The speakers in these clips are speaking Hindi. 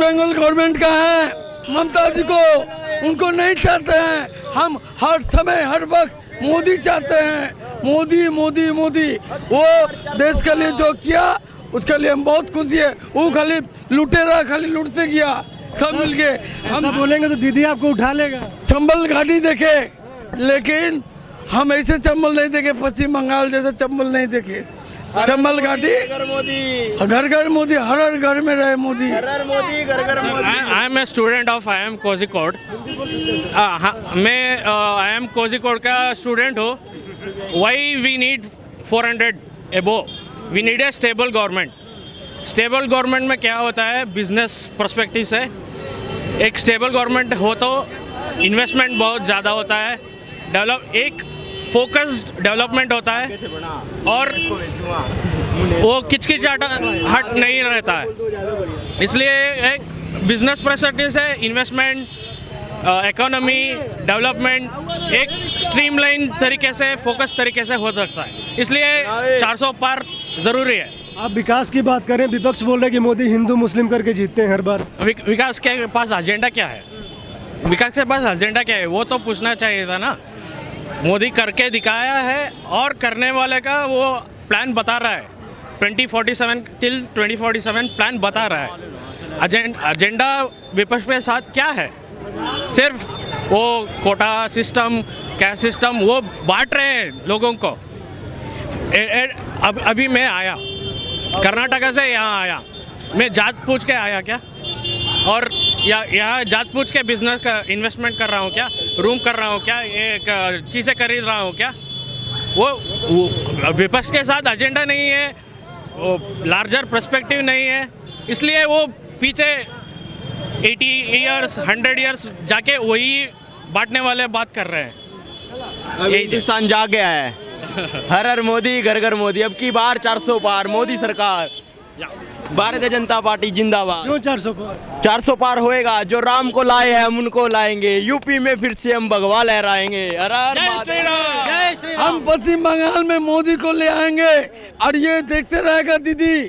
बंगाल गवर्नमेंट का है, ममता जी को उनको नहीं चाहते हैं। हम हर समय हर वक्त मोदी चाहते हैं, मोदी मोदी मोदी। वो देश के लिए जो किया उसके लिए हम बहुत खुशी है। वो खाली लुटेरा खाली लूटते गया सब मिलके। ऐसा बोलेंगे तो दीदी आपको उठा लेगा। चंबल घाटी देखे, लेकिन हम ऐसे चंबल नहीं देखे, पश्चिम बंगाल जैसे चंबल नहीं देखे। चंबल घाटी घर घर मोदी, हर हर घर में रहे Modi. I am a student of I M Kozhikode. मैं आई एम कोझिकोड का स्टूडेंट हूँ। वाई वी नीड 400 एबो, we need a stable government. Stable government में क्या होता है, बिजनेस पर्सपेक्टिव से एक स्टेबल गवर्नमेंट हो तो इन्वेस्टमेंट बहुत ज़्यादा होता है, एक फोकस्ड डेवलपमेंट होता है और वो किचकिचाहट हट नहीं रहता है। इसलिए एक बिजनेस पर्सपेक्टिव से इन्वेस्टमेंट, इकोनॉमी डेवलपमेंट एक स्ट्रीमलाइन तरीके से, फोकस तरीके से हो सकता है। इसलिए 400 पार ज़रूरी है। आप विकास की बात करें, विपक्ष बोल रहे हैं कि मोदी हिंदू मुस्लिम करके जीतते हैं हर बार। विकास के पास एजेंडा क्या है? विकास के पास एजेंडा क्या है वो तो पूछना चाहिए था ना। मोदी करके दिखाया है और करने वाले का वो प्लान बता रहा है। 2047 टिल 2047 प्लान बता रहा है। एजेंडा विपक्ष के साथ क्या है? सिर्फ वो कोटा सिस्टम, कैश सिस्टम वो बांट रहे हैं लोगों को। अभी मैं आया कर्नाटका से, यहाँ आया मैं जात पूछ के आया क्या? और यहाँ जात पूछ के बिजनेस का इन्वेस्टमेंट कर रहा हूँ क्या? रूम कर रहा हूँ क्या? एक चीज़ें खरीद रहा हूँ क्या? वो विपक्ष के साथ एजेंडा नहीं है, वो लार्जर पर्सपेक्टिव नहीं है। इसलिए वो पीछे 80 ईयर्स 100 ईयर्स जाके वही बांटने वाले बात कर रहे हैं। अब हिंदुस्तान जाग गया है। हर हर मोदी, घर घर मोदी। अब की बार 400 पार मोदी सरकार। भारतीय जनता पार्टी जिंदाबाद। क्यों 400 पार? 400 पार होएगा। जो राम को लाए हैं हम उनको लाएंगे। यूपी में फिर से हम भगवा लहराएंगे। हर हर महादेव। हम पश्चिम बंगाल में मोदी को ले आएंगे और ये देखते रहेगा दीदी,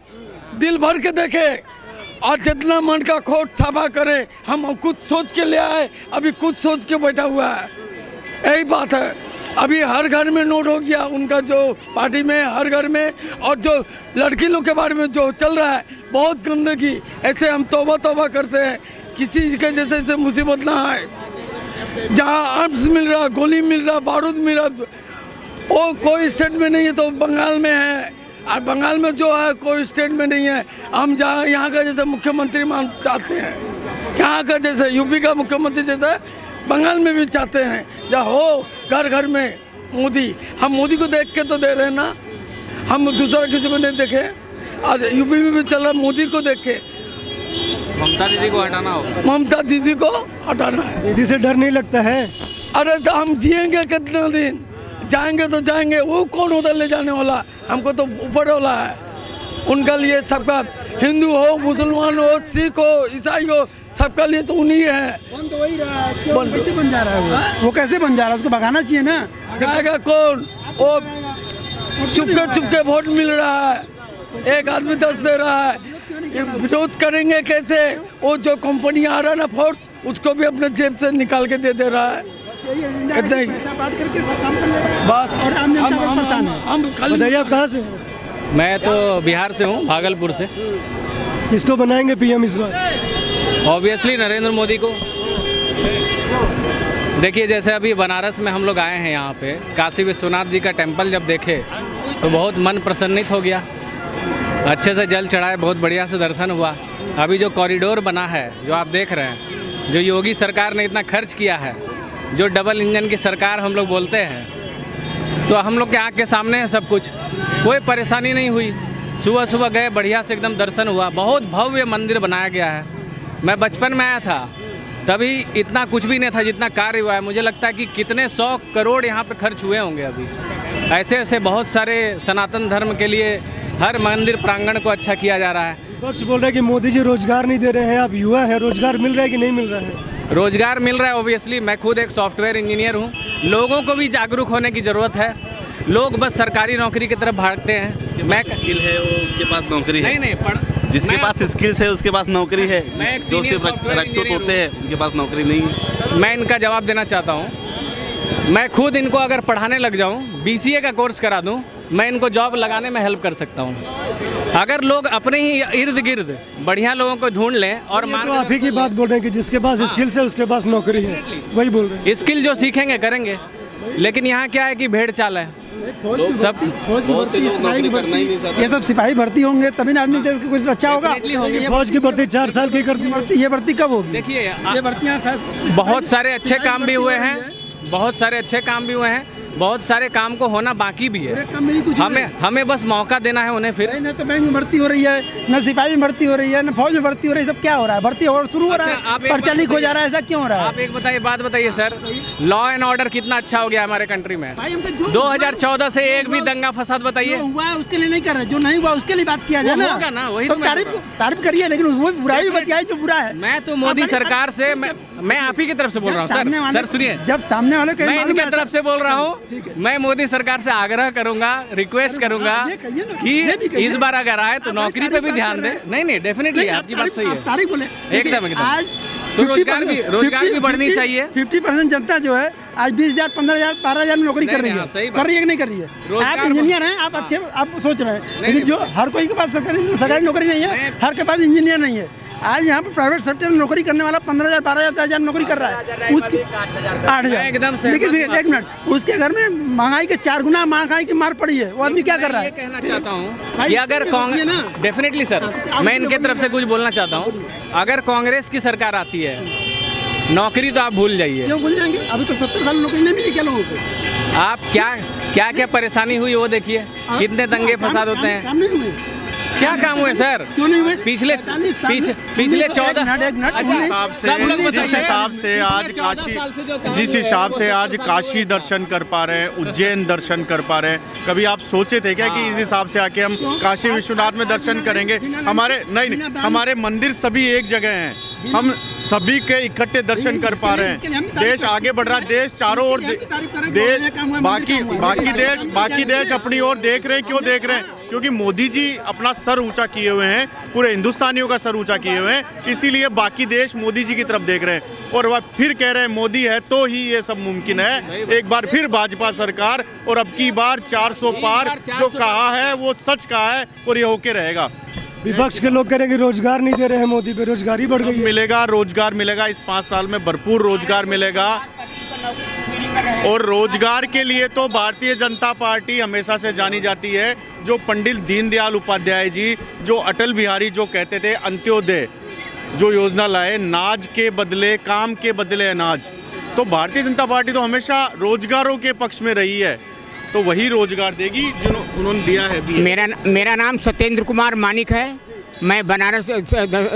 दिल भर के देखे और जितना मन का खोट साफा करे। हम कुछ सोच के ले आए, अभी कुछ सोच के बैठा हुआ है। यही बात है। अभी हर घर में नोट हो गया उनका, जो पार्टी में हर घर में। और जो लड़की लोग के बारे में जो चल रहा है बहुत गंदगी। ऐसे हम तौबा तौबा करते हैं, किसी के जैसे मुसीबत ना आए। जहाँ आर्म्स मिल रहा, गोली मिल रहा, बारूद मिल रहा, वो कोई स्टेट में नहीं है तो बंगाल में है। और बंगाल में जो है कोई स्टेट में नहीं है। हम जहाँ यहाँ का जैसे मुख्यमंत्री मान चाहते हैं, यहाँ का जैसे यूपी का मुख्यमंत्री जैसे बंगाल में भी चाहते हैं, जहाँ हो घर घर में मोदी। हम मोदी को देख के तो दे रहे हैं ना, हम दूसरा किसी को नहीं देखे। और यूपी में भी चल रहा मोदी को देख के। ममता दीदी को हटाना होगा। ममता दीदी को हटाना है। दीदी से डर नहीं लगता है? अरे तो हम जिएंगे कितना दिन? जाएंगे तो जाएंगे, वो कौन होता ले जाने वाला? हमको तो ऊपर वाला है। उनका लिए सबका, हिंदू हो, मुसलमान हो, सिख हो, ईसाई हो, सबका लिए तो उन्हीं है। बन तो वही रहा है। क्यों कैसे बन जा रहा है वो कैसे बन जा रहा है? उसको भगाना चाहिए ना। जाएगा कौन? वो चुपके वोट मिल रहा है, एक आदमी 10 दे रहा है। ये विरोध करेंगे कैसे? वो जो कंपनी आ रहा है ना फोर्स, उसको भी अपने जेब से निकाल के दे रहा है। इतना ही बस। हम बताइए आप कहाँ से? मैं तो बिहार से हूँ, भागलपुर से। किसको बनाएंगे पीएम इस बार? ऑब्वियसली नरेंद्र मोदी को। देखिए जैसे अभी बनारस में हम लोग आए हैं, यहाँ पे काशी विश्वनाथ जी का टेंपल जब देखे तो बहुत मन प्रसन्नित हो गया। अच्छे से जल चढ़ाए, बहुत बढ़िया से दर्शन हुआ। अभी जो कॉरिडोर बना है जो आप देख रहे हैं, जो योगी सरकार ने इतना खर्च किया है, जो डबल इंजन की सरकार हम लोग बोलते हैं, तो हम लोग के आँख के सामने है सब कुछ। कोई परेशानी नहीं हुई। सुबह सुबह गए, बढ़िया से एकदम दर्शन हुआ। बहुत भव्य मंदिर बनाया गया है। मैं बचपन में आया था तभी इतना कुछ भी नहीं था जितना कार्य हुआ है। मुझे लगता है कि कितने 100 करोड़ यहाँ पे खर्च हुए होंगे अभी। ऐसे ऐसे बहुत सारे सनातन धर्म के लिए हर मंदिर प्रांगण को अच्छा किया जा रहा है। विपक्ष बोल रहा है कि मोदी जी रोजगार नहीं दे रहे हैं। आप युवा है, रोजगार मिल रहा है कि नहीं मिल रहा है? रोजगार मिल रहा है ऑब्वियसली। मैं खुद एक सॉफ्टवेयर इंजीनियर हूँ। लोगों को भी जागरूक होने की ज़रूरत है। लोग बस सरकारी नौकरी की तरफ भागते हैं। मैं स्किल है वो उसके पास नौकरी है। नहीं जिसके मैं पास स्किल्स है उसके पास नौकरी है, मैं एक जो senior सिर्फ software रखते engineer होते हैं उनके पास नौकरी नहीं है। मैं इनका जवाब देना चाहता हूँ। मैं खुद इनको अगर पढ़ाने लग जाऊँ, BCA का कोर्स करा दूँ, मैं इनको जॉब लगाने में हेल्प कर सकता हूँ। अगर लोग अपने ही इर्द गिर्द बढ़िया लोगों को ढूंढ लें और ये तो आप ही की बात बोल रहे हैं कि जिसके पास स्किल्स है उसके पास नौकरी है, वही बोल रहे हैं। स्किल जो सीखेंगे करेंगे, लेकिन यहाँ क्या है कि भेड़ चाल है सब। फौज की बहुत से भर्ती, लोग सिपाही की नौकरी करना ही नहीं भर्ती, चाहते। ये सब सिपाही भर्ती होंगे तभी ना आदमी देश को कुछ अच्छा होगा। Definitely होंगे। फौज की भर्ती 4 साल की करती भर्ती, ये भर्ती कब होगी? देखिए ये भर्तियाँ बहुत सारे अच्छे काम भी हुए हैं, बहुत सारे अच्छे काम भी हुए हैं, बहुत सारे काम को होना बाकी भी है। काम में ही कुछ हमें बस मौका देना है उन्हें। फिर न तो बैंक में भर्ती हो रही है, न सिपाही में भर्ती हो रही है, न फौज में भर्ती हो रही है, सब क्या हो रहा है? भर्ती और शुरू हो रहा अच्छा, आप है, एक पर्चा बात लीक हो बताइए। जा रहा है, ऐसा क्यों हो रहा है? आप एक बात बताइए सर, लॉ एंड ऑर्डर कितना अच्छा हो गया हमारे कंट्री में। भाई हम तो जो 2014 से एक भी दंगा फसाद बताइए। जो हुआ है उसके लिए नहीं कर रहे, जो नहीं हुआ उसके लिए बात किया जाए वो ना। होगा ना, वही तो तो मैं बोल तारीफ करिए, लेकिन उसमें बुराई भी बताइए जो बुरा है। मैं तो मोदी सरकार से मैं आप ही की तरफ से बोल रहा हूँ सर सुनिए, जब सामने वाले कहीं मैं मालूम इनके है तरफ से बोल रहा ठीक हूँ। है। मैं मोदी सरकार से आग्रह करूंगा, रिक्वेस्ट करूंगा ये कहिए ना, ये भी कि कहिए। इस बार अगर आए तो आप नौकरी पे तारीफ भी बात ध्यान कर दें। रहे हैं। नहीं डेफिनेटली नहीं, आपकी बात सही है। तारीफ बोले एकदम एकदम। आज तो रोजगार भी बढ़नी चाहिए। 50% जनता जो है आज 20,000, 15,000, 12,000 में नौकरी कर रही है। सही बात। कर रही है कि नहीं कर रही है? रोजगार आप इंजीनियर हैं, आप अच्छे आप सोच रहे हैं, लेकिन जो हर कोई के पास सरकारी नौकरी नहीं है, हर के पास इंजीनियर नहीं है। आज यहाँ पे प्राइवेट सेक्टर में नौकरी करने वाला 15,000, 12,000, 10,000 नौकरी कर रहा है, उसकी 8,000 एकदम से लेकिन एक मिनट, उसके घर में महंगाई के 4 गुना महंगाई की मार पड़ी है, वो आदमी क्या कर रहा ये है? कहना चाहता हूँ भाई, कि अगर ये कांग्रेस सोचिए ना। डेफिनेटली सर, आप मैं इसलिए इनके तरफ बोलिए। से कुछ बोलना चाहता हूँ। अगर कांग्रेस की सरकार आती है, नौकरी तो आप भूल जाइए। क्यों भूल जाएंगे? अभी तो 70 साल नौकरी नहीं मिली क्या लोगों को? आप क्या परेशानी हुई वो देखिए, कितने दंगे फसाद होते हैं। काम नहीं हुए। क्या काम हुए सर? क्यों नहीं हुए? पिछले 14 एक मिनट सब लोग जिस बताइए। हिसाब से आज पिछले 14 साल से जो काम जिस हुए, हिसाब से वो आज सब काशी दर्शन कर पा रहे हैं, उज्जैन दर्शन कर पा रहे हैं, कभी आप सोचे थे क्या कि इस हिसाब से आके हम काशी विश्वनाथ में दर्शन करेंगे? हमारे नहीं हमारे मंदिर सभी एक जगह हैं, हम सभी के इकट्ठे दर्शन कर पा रहे हैं। देश आगे बढ़ रहा है, देश चारों ओर देश बाकी देश अपनी ओर देख रहे हैं। क्यों देख रहे हैं? क्योंकि मोदी जी अपना सर ऊंचा किए हुए हैं, पूरे हिंदुस्तानियों का सर ऊंचा किए हुए हैं, इसीलिए बाकी देश मोदी जी की तरफ देख रहे हैं। और वह फिर कह रहे हैं मोदी है तो ही ये सब मुमकिन है। एक बार फिर भाजपा सरकार, और अब की बार 400 पार जो कहा है वो सच कहा है और ये होके रहेगा। विपक्ष के लोग कह रहे हैं कि रोजगार नहीं दे रहे हैं मोदी, बेरोजगारी बढ़ गई है। मिलेगा, रोजगार मिलेगा, इस 5 साल में भरपूर रोजगार मिलेगा। और रोजगार के लिए तो भारतीय जनता पार्टी हमेशा से जानी जाती है। जो पंडित दीनदयाल उपाध्याय जी, जो अटल बिहारी जो कहते थे अंत्योदय जो योजना लाए, नाज के बदले काम के बदले अनाज, तो भारतीय जनता पार्टी तो हमेशा रोजगारों के पक्ष में रही है, तो वही रोजगार देगी जो उन्होंने दिया है। मेरा नाम सत्येंद्र कुमार मानिक है। मैं बनारस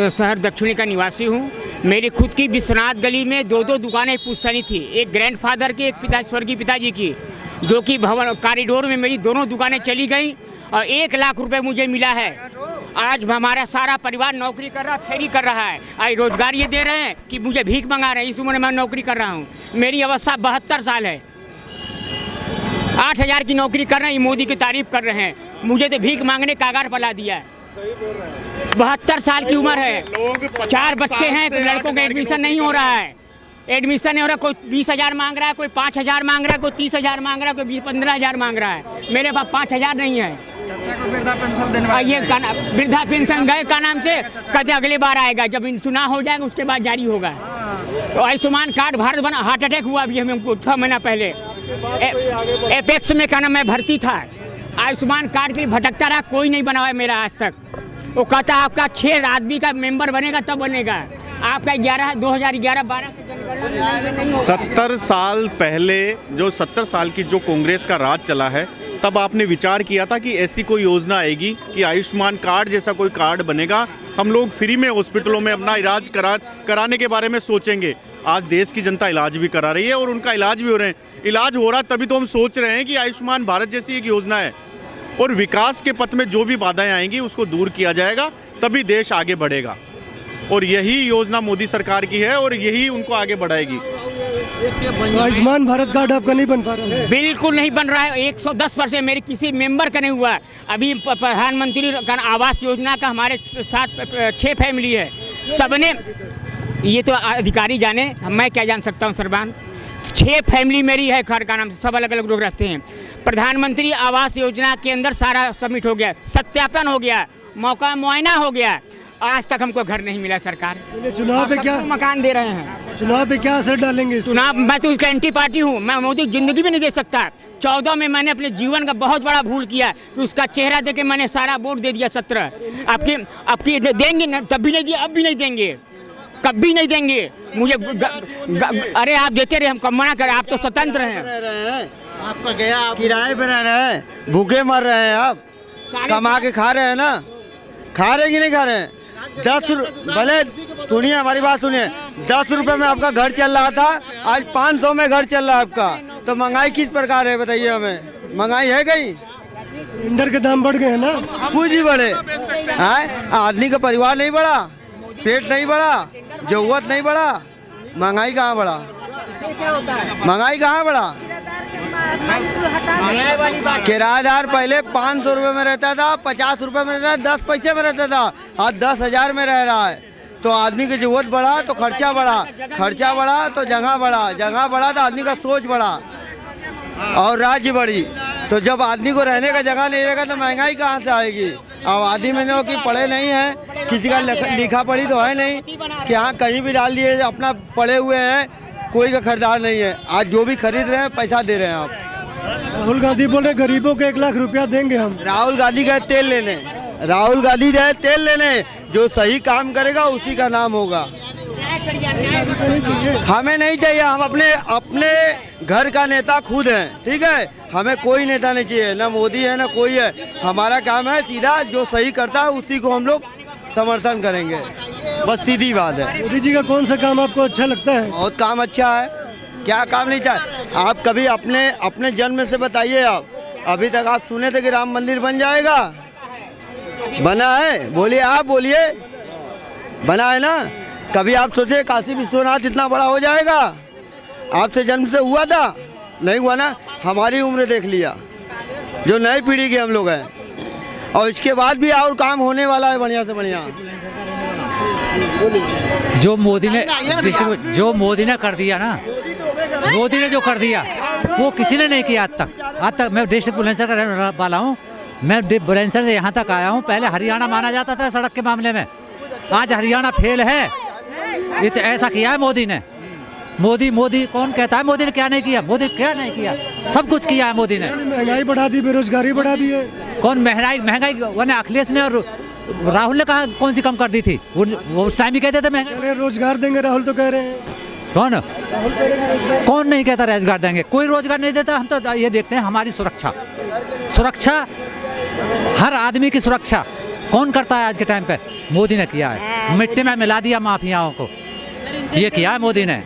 शहर दक्षिणी का निवासी हूँ। मेरी खुद की विश्वनाथ गली में 2 दुकानें पुश्तैनी थी, एक ग्रैंडफादर की, एक स्वर्गीय पिताजी की, जो कि भवन कॉरिडोर में मेरी दोनों दुकानें चली गई और 1 लाख रुपए मुझे मिला है। आज हमारा सारा परिवार नौकरी कर रहा, फेरी कर रहा है। आज रोजगार ये दे रहे हैं कि मुझे भीख मंगा रहे हैं। इस उम्र में मैं नौकरी कर रहा हूँ, मेरी अवस्था 72 साल है। 8,000 की नौकरी कर रहे हैं, मोदी की तारीफ कर रहे हैं। मुझे तो भीख मांगने कागार पर ला दिया है। 72 साल की उम्र है, 4 बच्चे हैं, लड़कों का एडमिशन नहीं हो रहा है। एडमिशन नहीं हो रहा, कोई 20,000 मांग रहा है, कोई 5,000 मांग रहा है, कोई 30,000 मांग रहा है, कोई 15,000 मांग रहा है। मेरे पास 5,000 नहीं है। चाचा को वृद्धा पेंशन देने ये वृद्धा पेंशन गए का नाम से कहते अगली बार आएगा, जब चुनाव हो जाएगा उसके बाद जारी होगा। तो आयुष्मान कार्ड भारत बना, हार्ट अटैक हुआ अभी हमें 6 महीना पहले। एपेक्स में क्या नाम मैं भर्ती था, आयुष्मान कार्ड के लिए भटकता रहा, कोई नहीं बना है मेरा आज तक। वो कहता आपका 6 आदमी का मेंबर बनेगा तब बनेगा, आपका 2011-12 से 70 साल पहले जो 70 साल की जो कांग्रेस का राज चला है, तब आपने विचार किया था कि ऐसी कोई योजना आएगी कि आयुष्मान कार्ड जैसा कोई कार्ड बनेगा, हम लोग फ्री में हॉस्पिटलों में अपना इलाज कराने के बारे में सोचेंगे। आज देश की जनता इलाज भी करा रही है और उनका इलाज भी हो रहे हैं। इलाज हो रहा तभी तो हम सोच रहे हैं कि आयुष्मान भारत जैसी एक योजना है, और विकास के पथ में जो भी बाधाएं आएंगी उसको दूर किया जाएगा, तभी देश आगे बढ़ेगा। और यही योजना मोदी सरकार की है और यही उनको आगे बढ़ाएगी। तो आयुष्मान भारत कार्ड आपका नहीं बन पा रहा है? बिल्कुल नहीं बन रहा है। 110% मेरे किसी मेंबर का नहीं हुआ है। अभी प्रधानमंत्री का आवास योजना का हमारे 6 फैमिली है, सबने, ये तो अधिकारी जाने, मैं क्या जान सकता हूँ सरबान। 6 फैमिली मेरी है, घर का नाम से, सब अलग अलग लोग रहते हैं। प्रधानमंत्री आवास योजना के अंदर सारा सबमिट हो गया, सत्यापन हो गया, मौका मुआयना हो गया, आज तक हमको घर नहीं मिला। सरकार चुनाव पे क्या मकान दे रहे हैं, चुनाव पे क्या असर डालेंगे इसके? चुनाव, मैं तो उसका एंटी पार्टी हूँ। मैं मोदी जिंदगी भी नहीं दे सकता। 14 में मैंने अपने जीवन का बहुत बड़ा भूल किया कि उसका चेहरा देख के मैंने सारा वोट दे दिया। 17 आपकी देंगे न, तब भी नहीं दिए, अब भी नहीं देंगे, कभी नहीं देंगे मुझे। अरे आप देते रहे, हम कब मना करें, आप तो स्वतंत्र हैं। आपका गया, आप किराए पे रह रहे हैं, भूखे मर रहे हैं, आप कमा के खा रहे हैं ना, खा रहे कि नहीं खा रहे हैं? 10 भले सुनिए, हमारी बात सुनिए, 10 रुपए में आपका घर चल रहा था, आज 500 में घर चल रहा है आपका। तो महंगाई किस प्रकार है बताइए हमें, महंगाई है कहीं? सिलेंडर के दाम बढ़ गए हैं ना? कुछ ही बढ़े हैं, आदमी का परिवार नहीं बढ़ा, पेट नहीं बढ़ा, जरूरत नहीं बढ़ा, महंगाई कहाँ बढ़ा? महंगाई कहाँ बढ़ा? किराएदार पहले 500 रुपये में रहता था, 50 रुपये में रहता था, 10 पैसे में रहता था, आज 10,000 में रह रहा है। तो आदमी की जरूरत बढ़ा तो खर्चा बढ़ा, खर्चा बढ़ा तो जगह बढ़ा, जगह बढ़ा तो आदमी का सोच बढ़ा और राज्य बढ़ी। तो जब आदमी को रहने का जगह नहीं रहेगा तो महंगाई कहाँ से आएगी? आबादी में जो कि पढ़े नहीं है, किसी का लिखा पढ़ी तो है नहीं कि हाँ कहीं भी डाल दिए, अपना पढ़े हुए हैं, कोई का खरीदार नहीं है। आज जो भी खरीद रहे हैं पैसा दे रहे हैं आप। राहुल गांधी बोले गरीबों को 1 लाख रुपया देंगे हम। राहुल गांधी गए तेल लेने, राहुल गांधी गए तेल लेने, जो सही काम करेगा उसी का नाम होगा। हमें नहीं चाहिए, हम अपने घर का नेता खुद हैं, ठीक है? हमें कोई नेता नहीं चाहिए, ना मोदी है ना कोई है। हमारा काम है सीधा, जो सही करता है उसी को हम लोग समर्थन करेंगे, बस सीधी बात है। मोदी जी का कौन सा काम आपको अच्छा लगता है? बहुत काम अच्छा है, क्या काम नहीं चाहिए? आप कभी अपने जन्म से बताइए, आप अभी तक आप सुने थे कि राम मंदिर बन जाएगा? बना है? बोलिए, आप बोलिए, बना है ना? कभी आप सोचे काशी विश्वनाथ इतना बड़ा हो जाएगा? आपसे जन्म से हुआ था? नहीं हुआ ना। हमारी उम्र देख लिया, जो नई पीढ़ी के हम लोग हैं, और इसके बाद भी और काम होने वाला है बढ़िया से बढ़िया। जो मोदी ने कर दिया ना, मोदी ने जो कर दिया वो किसी ने नहीं किया आज तक। मैं डिस्ट्रिक्ट बुलंदशहर का रहने वाला हूँ, मैं बुलंदशहर से यहाँ तक आया हूँ। पहले हरियाणा माना जाता था सड़क के मामले में, आज हरियाणा फेल है। ये तो ऐसा किया है मोदी ने। मोदी कौन कहता है मोदी ने क्या नहीं किया? मोदी क्या नहीं किया? सब कुछ किया है मोदी ने। महंगाई बढ़ा दी, बेरोजगारी बढ़ा दी है। कौन महंगाई अखिलेश ने और राहुल ने कहा कौन सी कम कर दी थी? वो उस टाइम ही कहते थे महंगाई। रोजगार देंगे राहुल तो कह रहे हैं। कौन नहीं कहता रोजगार देंगे? कोई रोजगार नहीं देता। हम तो ये देखते हैं हमारी सुरक्षा, हर आदमी की सुरक्षा कौन करता है आज के टाइम पे? मोदी ने किया है। मिट्टी में मिला दिया माफियाओं को, ये किया है मोदी ने।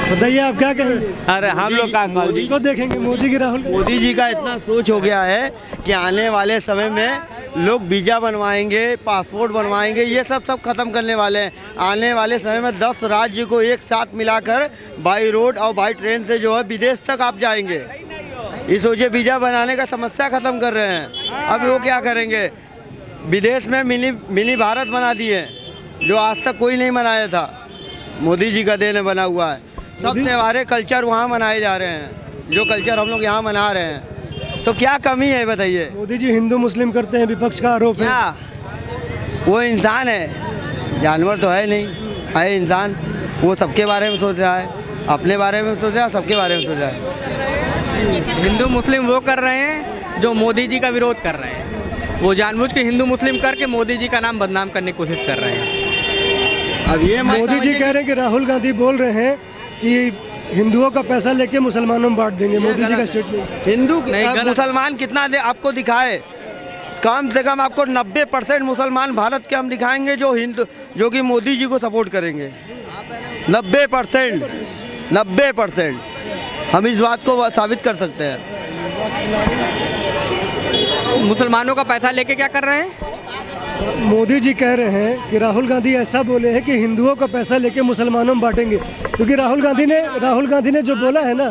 बताइए आप क्या कहेंगे? अरे हम लोग का मोदी को देखेंगे, मोदी की राहुल। मोदी जी का इतना सोच हो गया है कि आने वाले समय में लोग वीज़ा बनवाएंगे, पासपोर्ट बनवाएंगे, ये सब खत्म करने वाले हैं। आने वाले समय में 10 राज्य को एक साथ मिलाकर बाई रोड और बाई ट्रेन से जो है विदेश तक आप जाएंगे। इस वजह वीज़ा बनाने का समस्या ख़त्म कर रहे हैं। अब वो क्या करेंगे? विदेश में मिनी भारत बना दिए, जो आज तक कोई नहीं बनाया था। मोदी जी का देन बना हुआ है। सब त्योहार कल्चर वहाँ मनाए जा रहे हैं, जो कल्चर हम लोग यहाँ मना रहे हैं। तो क्या कमी है बताइए? मोदी जी हिंदू मुस्लिम करते हैं, विपक्ष का आरोप है। वो इंसान है, जानवर तो है नहीं, है इंसान। वो सबके बारे में सोच रहा है, अपने बारे में सोच रहा है, सबके बारे में सोच रहा है। हिंदू मुस्लिम वो कर रहे हैं जो मोदी जी का विरोध कर रहे हैं। वो जानबूझ के हिंदू मुस्लिम करके मोदी जी का नाम बदनाम करने की कोशिश कर रहे हैं। अब ये मोदी जी कह रहे हैं कि राहुल गांधी बोल रहे हैं कि हिंदुओं का पैसा लेके मुसलमानों में बांट देंगे। मोदी जी का स्टेटमेंट। हिंदू मुसलमान कितना दे आपको दिखाए? कम से कम आपको 90% मुसलमान भारत के हम दिखाएंगे जो कि मोदी जी को सपोर्ट करेंगे। 90% हम इस बात को साबित कर सकते हैं। मुसलमानों का पैसा लेके क्या कर रहे हैं? मोदी जी कह रहे हैं कि राहुल गांधी ऐसा बोले हैं कि हिंदुओं का पैसा लेके मुसलमानों में बांटेंगे, क्योंकि राहुल गांधी ने जो बोला है ना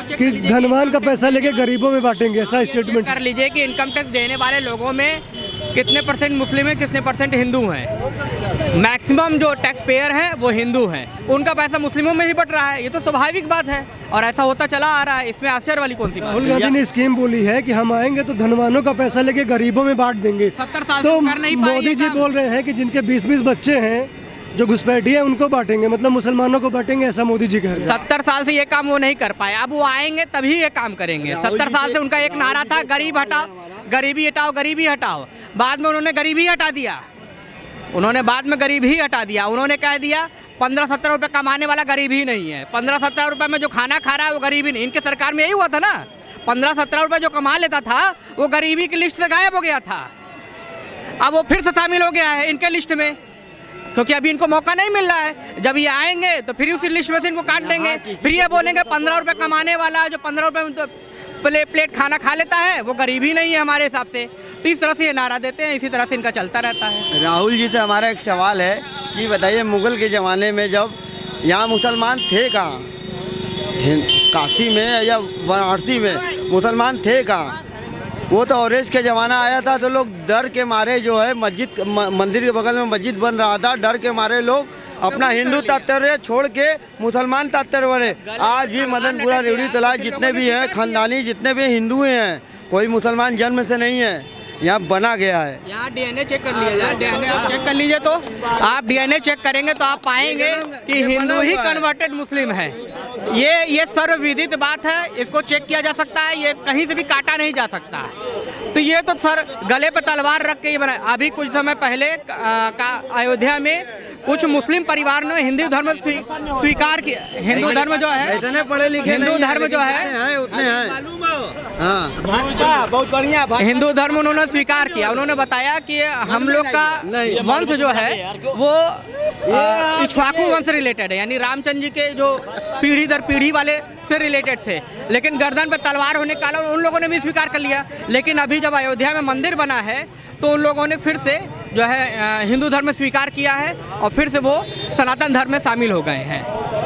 कि धनवान का पैसा लेके गरीबों में बांटेंगे, ऐसा स्टेटमेंट कर लीजिए कि इनकम टैक्स देने वाले लोगों में कितने परसेंट मुस्लिम हैं, कितने परसेंट हिंदू हैं। मैक्सिमम जो टैक्स पेयर हैं वो हिंदू हैं, उनका पैसा मुस्लिमों में ही बट रहा है। ये तो स्वाभाविक बात है और ऐसा होता चला आ रहा है, इसमें आश्चर्य वाली कौन सी बात? राहुल गांधी ने स्कीम बोली है कि हम आएंगे तो धनवानों का पैसा लेके गरीबों में बांट देंगे। 70 साल तो से कर नहीं पाए मोदी ये जी काम। बोल रहे हैं कि जिनके 20-20 बच्चे हैं, जो घुसपैठिए हैं, उनको बांटेंगे, मतलब मुसलमानों को बांटेंगे, ऐसा मोदी जी कह रहे हैं। 70 साल से ये काम वो नहीं कर पाए, अब वो आएंगे तभी ये काम करेंगे। 70 साल से उनका एक नारा था, गरीब हटाओ, गरीबी हटाओ, गरीबी हटाओ। बाद में उन्होंने गरीबी हटा दिया, उन्होंने कह दिया 15-17 रुपये कमाने वाला गरीब ही नहीं है। 15-17 रुपये में जो खाना खा रहा है वो गरीब ही नहीं। इनके सरकार में यही हुआ था ना, 15-17 रुपये जो कमा लेता था वो गरीबी की लिस्ट से गायब हो गया था। अब वो फिर से शामिल हो गया है इनके लिस्ट में, क्योंकि अभी इनको मौका नहीं मिल रहा है। जब ये आएंगे तो फिर उसी लिस्ट में से इनको काट देंगे। फिर ये बोलेंगे 15 रुपये कमाने वाला जो 15 रुपये प्लेट खाना खा लेता है वो गरीब ही नहीं है हमारे हिसाब से। तो इस तरह से ये नारा देते हैं, इसी तरह से इनका चलता रहता है। राहुल जी से हमारा एक सवाल है कि बताइए, मुग़ल के ज़माने में जब यहाँ मुसलमान थे कहाँ? काशी में या वाराणसी में मुसलमान थे कहाँ? वो तो औरेज के ज़माना आया था तो लोग डर के मारे जो है मंदिर के बगल में मस्जिद बन रहा था, डर के मारे लोग अपना हिंदू तात्पर्य छोड़ के मुसलमान तात्पर्य बने। आज भी मदनपुरा, रेवड़ी तलाश जितने भी हैं खानदानी, जितने भी हिंदू हैं, कोई मुसलमान जन्म से नहीं है, यहाँ बना गया है। यहाँ डीएनए चेक कर लिया, डीएनए आप चेक कर लीजिए, तो आप डीएनए चेक करेंगे तो आप पाएंगे कि हिंदू ही कन्वर्टेड मुस्लिम है। ये सर्वविदित बात है, इसको चेक किया जा सकता है, ये कहीं से भी काटा नहीं जा सकता है। तो ये तो सर गले पे तलवार रख के ही बना। अभी कुछ समय पहले अयोध्या में कुछ मुस्लिम परिवार ने हिंदू धर्म स्वीकार किया। हिंदू धर्म जो है, इतने पढ़े लिखे हिंदू धर्म जो है उतने हैं। हाँ, बहुत बढ़िया। हिंदू धर्म उन्होंने स्वीकार किया। उन्होंने बताया कि हम लोग का वंश जो है वो इक्ष्वाकु वंश रिलेटेड है, यानी रामचंद्र जी के जो पीढ़ी दर पीढ़ी वाले से रिलेटेड थे। लेकिन गर्दन पे तलवार होने के कारण उन लोगों ने भी स्वीकार कर लिया। लेकिन अभी जब अयोध्या में मंदिर बना है तो उन लोगों ने फिर से जो है हिंदू धर्म स्वीकार किया है और फिर से वो सनातन धर्म में शामिल हो गए हैं।